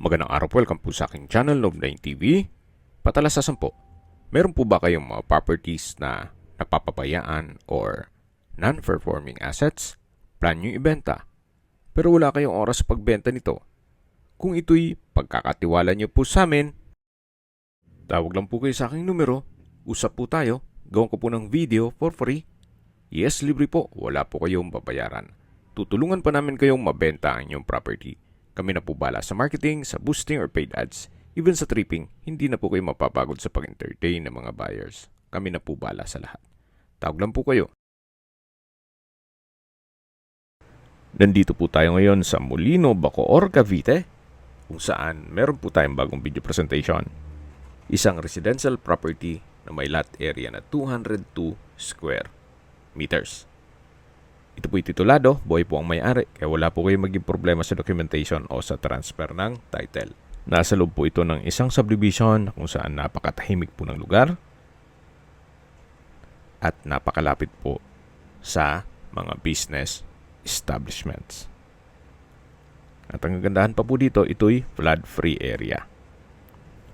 Magandang araw po, welcome po sa aking channel, Love9 TV. Patalasasan po, meron po ba kayong mga properties na napapabayaan or non-performing assets? Plan nyo ibenta, pero wala kayong oras sa pagbenta nito. Kung ito'y pagkakatiwala nyo po sa amin, tawag lang po kayo sa aking numero, usap po tayo, gawin ko po ng video for free. Yes, libre po, wala po kayong babayaran. Tutulungan pa namin kayong mabenta ang inyong property. Kami na po bala sa marketing, sa boosting or paid ads. Even sa tripping, hindi na po kayo mapapagod sa pag-entertain ng mga buyers. Kami na po bala sa lahat. Tawag lang po kayo. Nandito po tayo ngayon sa Molino, Bacoor, Cavite, kung saan meron po tayong bagong video presentation. Isang residential property na may lot area na 202 square meters. Ito po'y titulado, buhay po ang may-ari, kaya wala po kayong maging problema sa documentation o sa transfer ng title. Nasa loob po ito ng isang subdivision kung saan napakatahimik po ng lugar at napakalapit po sa mga business establishments. At ang kagandahan pa po dito, ito'y flood-free area.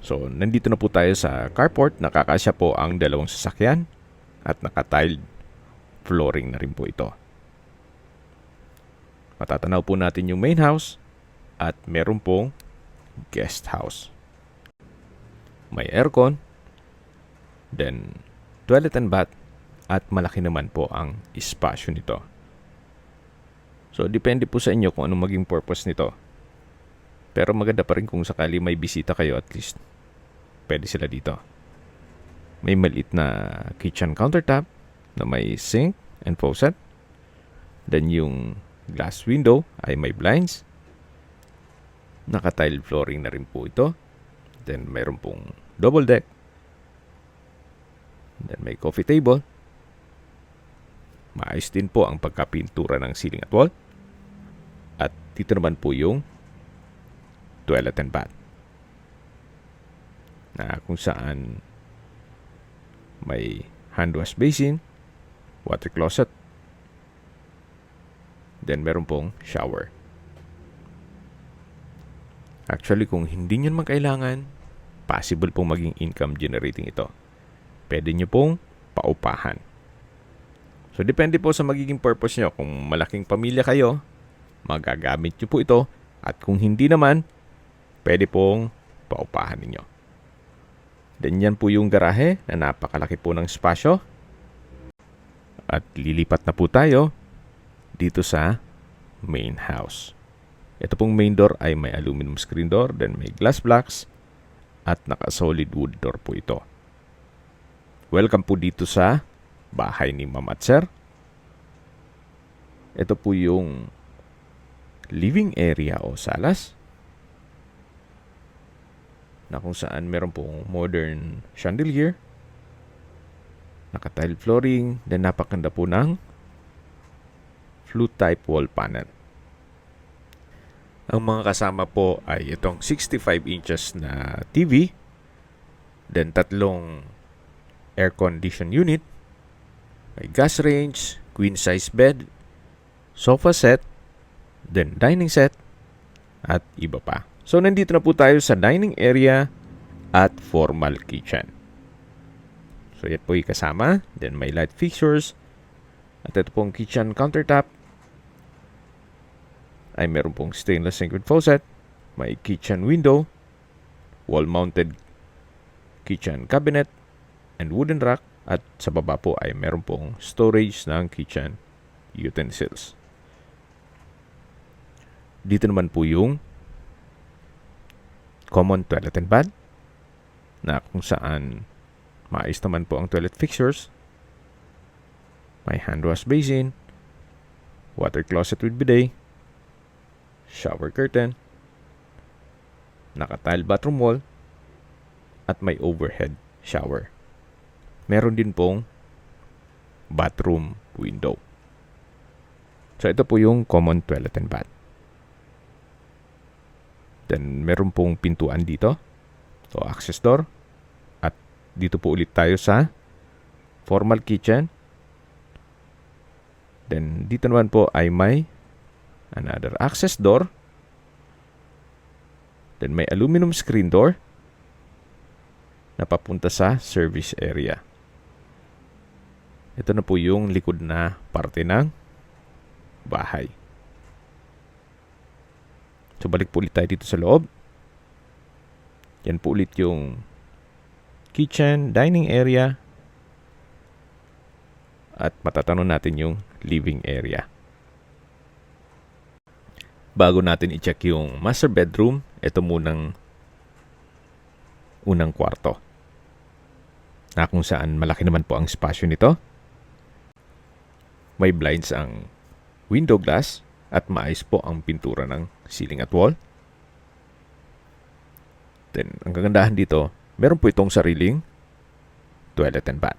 So, nandito na po tayo sa carport, nakakasya po ang dalawang sasakyan at naka-tiled flooring na rin po ito. Matatanaw po natin yung main house at meron pong guest house. May aircon, then toilet and bath, at malaki naman po ang espasyo nito. So, depende po sa inyo kung anong maging purpose nito. Pero maganda pa rin kung sakali may bisita kayo, at least pwede sila dito. May maliit na kitchen countertop na may sink and faucet. Then yung glass window ay may blinds. Naka-tile flooring na rin po ito. Then mayroon pong double deck. Then may coffee table. Maayos din po ang pagkapintura ng ceiling at wall. At dito naman po yung toilet and bath, na kung saan may hand wash basin, water closet, then meron pong shower. Actually, kung hindi nyo naman kailangan, possible pong maging income generating ito. Pwede nyo pong paupahan. So, depende po sa magiging purpose nyo. Kung malaking pamilya kayo, magagamit nyo po ito. At kung hindi naman, pwede pong paupahan ninyo. Then yan po yung garahe na napakalaki po ng espasyo. At lilipat na po tayo dito sa main house. Ito pong main door ay may aluminum screen door, then may glass blocks, at naka-solid wood door po ito. Welcome po dito sa bahay ni Ma'am at Sir. Ito po yung living area o salas, na kung saan meron pong modern chandelier, naka-tile flooring, then napakanda po ng flute type wall panel. Ang mga kasama po ay itong 65 inches na TV, then tatlong air condition unit, may gas range, queen size bed, sofa set, then dining set, at iba pa. So, nandito na po tayo sa dining area at formal kitchen. So, yan po yung kasama. Then, may light fixtures. At ito pong kitchen countertop ay meron pong stainless sink with faucet. May kitchen window, wall-mounted kitchen cabinet, and wooden rack. At sa baba po ay meron pong storage ng kitchen utensils. Dito naman po yung common toilet and bath, na kung saan maayos naman po ang toilet fixtures. May hand wash basin, water closet with bidet, shower curtain, naka-tile bathroom wall, at may overhead shower. Meron din pong bathroom window. So, ito po yung common toilet and bath. Then, meron pong pintuan dito. So, access door. At dito po ulit tayo sa formal kitchen. Then, dito naman po ay may another access door Then may aluminum screen door na papunta sa service area. Ito na po yung likod na parte ng bahay. So balik po ulit tayo dito sa loob. Yan po ulit yung kitchen, dining area. At matatanong natin yung living area. Bago natin i-check yung master bedroom, ito munang unang kwarto. Na kung saan malaki naman po ang spasyo nito. May blinds ang window glass at maayos po ang pintura ng ceiling at wall. Then, ang kagandahan dito, meron po itong sariling toilet and bath.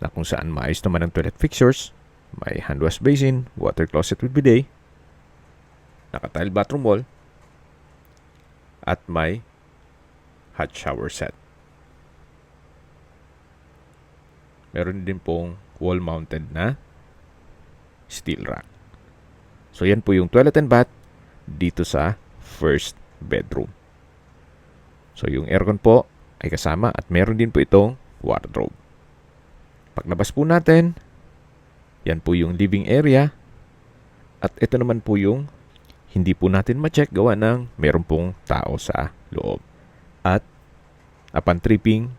Na kung saan maayos naman ang toilet fixtures, may hand wash basin, water closet with bidet, naka-tile bathroom wall, at may hot shower set. Meron din pong wall-mounted na steel rack. So yan po yung toilet and bath dito sa first bedroom. So yung aircon po ay kasama at meron din po itong wardrobe. Paglabas po natin, yan po yung living area. At ito naman po yung hindi po natin ma-check gawa ng meron pong tao sa loob. At upon tripping,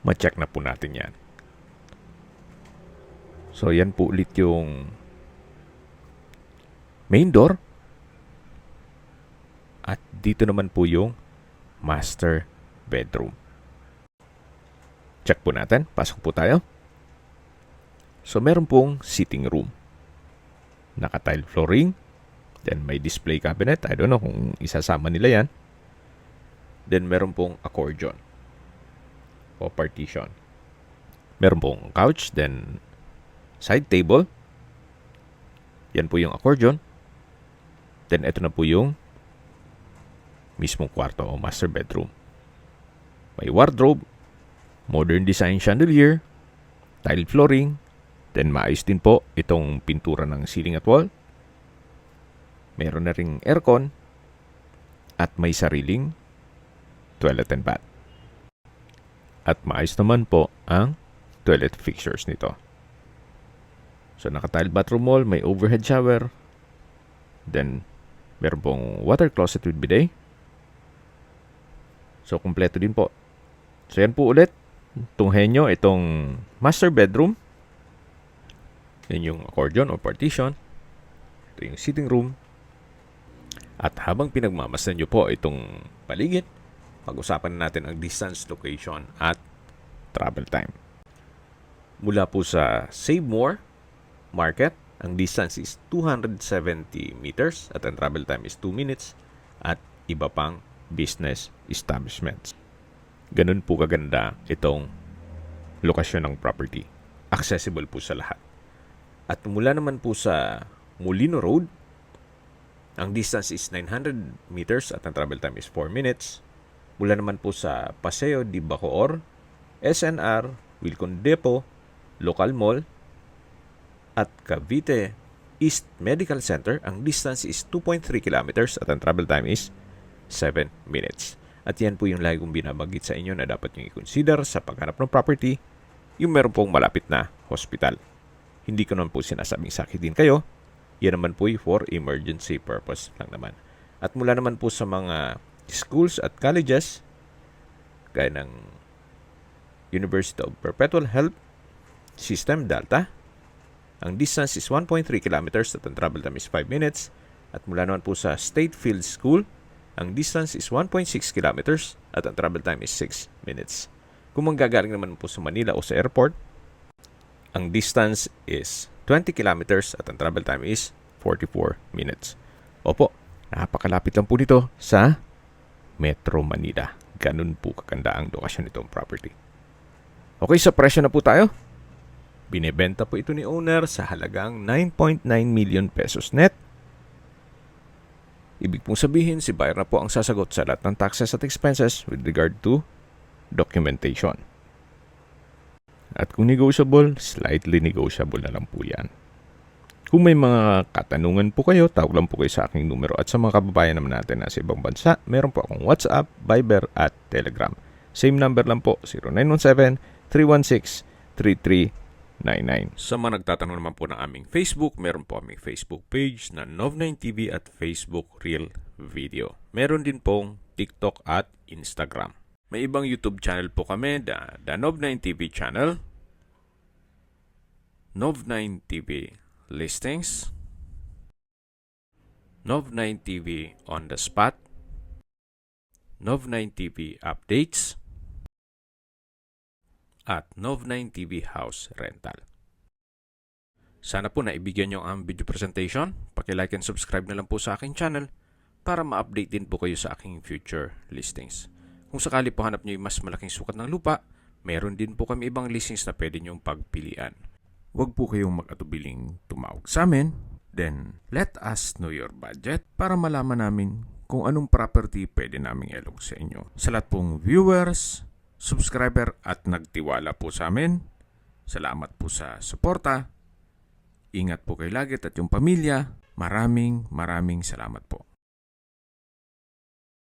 ma-check na po natin yan. So yan po ulit yung main door. At dito naman po yung master bedroom. Check po natin. Pasok po tayo. So meron pong sitting room. Naka-tile flooring. Then may display cabinet. I don't know kung isasama nila yan. Then meron pong accordion o partition. Meron pong couch. Then side table. Yan po yung accordion. Then ito na po yung mismong kwarto o master bedroom. May wardrobe, modern design chandelier, tile flooring, then maayos din po itong pintura ng ceiling at wall. Meron na ring aircon at may sariling toilet and bath. At maayos naman po ang toilet fixtures nito. So naka-tile bathroom wall, may overhead shower, then meron pong water closet with bidet. So kumpleto din po. So yan po ulit. Tunghenyo itong master bedroom. Yan yung accordion o partition. Ito yung sitting room. At habang pinagmamasdan nyo po itong paligid, pag-usapan natin ang distance, location at travel time. Mula po sa Save More Market, ang distance is 270 meters at ang travel time is 2 minutes at iba pang business establishments. Ganun po kaganda itong lokasyon ng property. Accessible po sa lahat. At mula naman po sa Molino Road, ang distance is 900 meters at ang travel time is 4 minutes. Mula naman po sa Paseo de Bacoor, SNR, Wilcon Depot, Local Mall, at Cavite East Medical Center, ang distance is 2.3 kilometers at ang travel time is 7 minutes. At yan po yung lagi kong binabanggit sa inyo na dapat nyo i-consider sa paghanap ng property, yung meron pong malapit na hospital. Hindi ko naman po sinasabing sakit din kayo. Yan naman po for emergency purpose lang naman. At mula naman po sa mga schools at colleges, gaya ng University of Perpetual Health System, Delta, ang distance is 1.3 kilometers at ang travel time is 5 minutes. At mula naman po sa State Field School, ang distance is 1.6 kilometers at ang travel time is 6 minutes. Kung manggagaling naman po sa Manila o sa airport, ang distance is 20 kilometers at ang travel time is 44 minutes. Opo, napakalapit lang po nito sa Metro Manila. Ganun po kaganda ang lokasyon nitong property. Okay, sa presyo na po tayo. Binebenta po ito ni owner sa halagang 9.9 million pesos net. Ibig pong sabihin, si buyer na po ang sasagot sa lahat ng taxes at expenses with regard to documentation. At kung negotiable, slightly negotiable na lang po yan. Kung may mga katanungan po kayo, tawag lang po kayo sa aking numero. At sa mga kababayan naman natin na sa ibang bansa, meron po akong WhatsApp, Viber at Telegram. Same number lang po, 0917-316-3399. Sa mga nagtatanong naman po ng aming Facebook, meron po aming Facebook page na Nov9TV at Facebook Real Video. Meron din pong TikTok at Instagram. May ibang YouTube channel po kami, the Nov9TV channel, Nov9TV Listings, Nov9TV On The Spot, Nov9TV Updates, at Nov9TV House Rental. Sana po naibigyan nyo ang video presentation. Paki-like and subscribe na lang po sa aking channel para ma-update din po kayo sa aking future listings. Kung sakali po hanap nyo yung mas malaking sukat ng lupa, meron din po kami ibang listings na pwede nyong pagpilian. Huwag po kayong mag-atubiling tumawag sa amin. Then, let us know your budget para malaman namin kung anong property pwede naming ilog sa inyo. Sa lahat pong viewers, subscriber at nagtiwala po sa amin, salamat po sa suporta. Ingat po kayo lagi at yung pamilya. Maraming salamat po.